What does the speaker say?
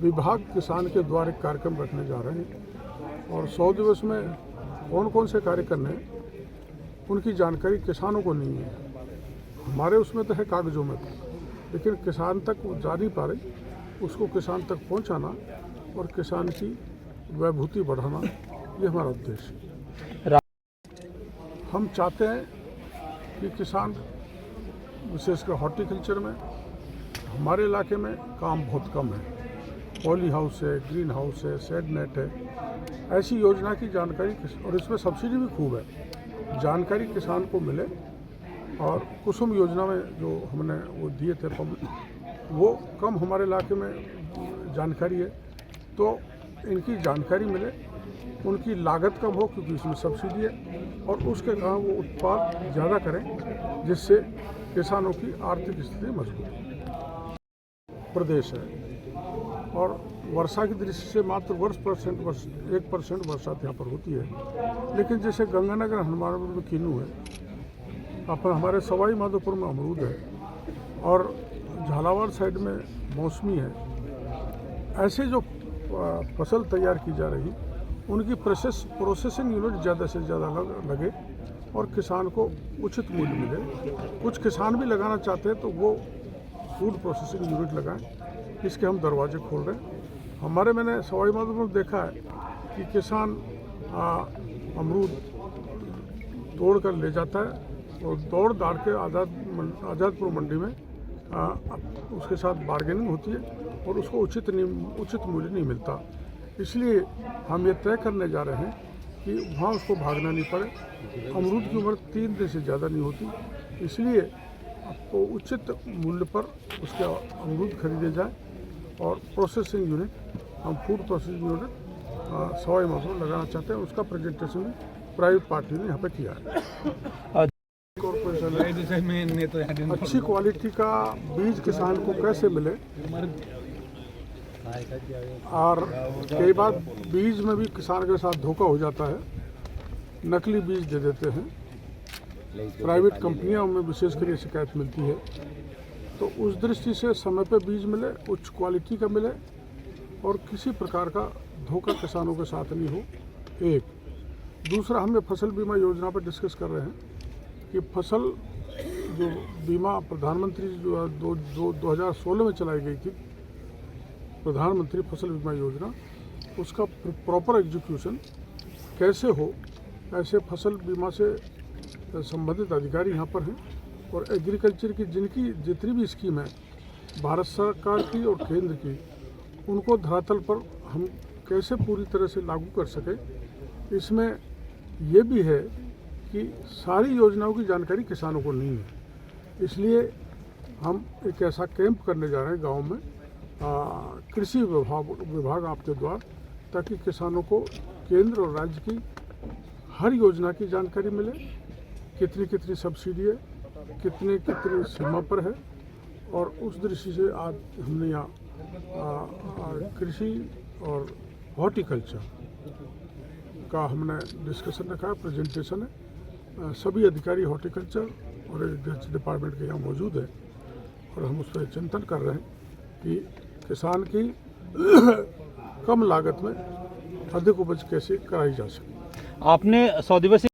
विभाग किसान के द्वारा एक कार्यक्रम रखने जा रहे हैं और 100 दिवस में कौन कौन से कार्य करने हैं उनकी जानकारी किसानों को नहीं है। हमारे उसमें तो है कागजों में, लेकिन किसान तक वो जा नहीं पा रही। उसको किसान तक पहुंचाना और किसान की वैभूति बढ़ाना, ये हमारा उद्देश्य है। हम चाहते हैं कि किसान विशेषकर हॉर्टिकल्चर में, हमारे इलाके में काम बहुत कम है। पॉली हाउस है, ग्रीन हाउस है, शेड नेट है, ऐसी योजना की जानकारी, और इसमें सब्सिडी भी खूब है, जानकारी किसान को मिले। और कुसुम योजना में जो हमने वो दिए थे पब्लिक, वो कम हमारे इलाके में जानकारी है, तो इनकी जानकारी मिले, उनकी लागत कम हो क्योंकि इसमें सब्सिडी है, और उसके कारण वो उत्पाद ज़्यादा करें जिससे किसानों की आर्थिक स्थिति मजबूत हो। प्रदेश है और वर्षा की दृष्टि से मात्र 1% वर्षा यहाँ पर होती है, लेकिन जैसे गंगानगर हनुमानपुर में किन्नू है, अपन हमारे सवाई माधोपुर में अमरूद है और झालावाड़ साइड में मौसमी है। ऐसे जो फसल तैयार की जा रही, उनकी प्रोसेसिंग यूनिट ज़्यादा से ज़्यादा लगे और किसान को उचित मूल्य मिले। कुछ किसान भी लगाना चाहते हैं तो वो फूड प्रोसेसिंग यूनिट लगाएं, इसके हम दरवाजे खोल रहे हैं। मैंने सवाई माधोपुर में देखा है कि किसान अमरूद तोड़ कर ले जाता है और दौड़ दाड़ के आज़ादपुर मंडी में उसके साथ बार्गेनिंग होती है और उसको उचित मूल्य नहीं मिलता। इसलिए हम ये तय करने जा रहे हैं कि वहाँ उसको भागना नहीं पड़े। अमरूद की उम्र 3 दिन से ज़्यादा नहीं होती, इसलिए आपको उचित मूल्य पर उसके अमरूद खरीदे जाए। और प्रोसेसिंग यूनिट, हम food processing unit Sawai Madhopur लगाना चाहते हैं, उसका प्रेजेंटेशन भी प्राइवेट पार्टी ने यहाँ पे किया है। अच्छी क्वालिटी का बीज किसान को कैसे मिले, और कई बार बीज में भी किसान के साथ धोखा हो जाता है, नकली बीज दे देते हैं। प्राइवेट कंपनियों में विशेषकर ये शिकायत मिलती है, तो उस दृष्टि से समय पे बीज मिले, उच्च क्वालिटी का मिले और किसी प्रकार का धोखा किसानों के साथ नहीं हो। एक दूसरा, हम ये फसल बीमा योजना पर डिस्कस कर रहे हैं कि फसल जो बीमा प्रधानमंत्री जो 2016 में चलाई गई थी, प्रधानमंत्री फसल बीमा योजना, उसका प्रॉपर एग्जीक्यूशन कैसे हो, ऐसे फसल बीमा से संबंधित अधिकारी यहाँ पर हैं और एग्रीकल्चर की जितनी भी स्कीम है भारत सरकार की और केंद्र की, उनको धरातल पर हम कैसे पूरी तरह से लागू कर सकें। इसमें ये भी है कि सारी योजनाओं की जानकारी किसानों को नहीं है, इसलिए हम एक ऐसा कैंप करने जा रहे हैं गांव में कृषि विभाग आपके द्वारा, ताकि किसानों को केंद्र और राज्य की हर योजना की जानकारी मिले, कितनी सब्सिडी है, कितनी सीमा पर है। और उस दृष्टि से आज हमने यहाँ कृषि और हॉर्टिकल्चर का हमने डिस्कशन रखा है, प्रेजेंटेशन है। सभी अधिकारी हॉर्टिकल्चर और एग्रीकल्चर डिपार्टमेंट के यहाँ मौजूद है और हम उस पर चिंतन कर रहे हैं कि किसान की कम लागत में अधिक उपज कैसे कराई जा सके। आपने 100 दिवसीय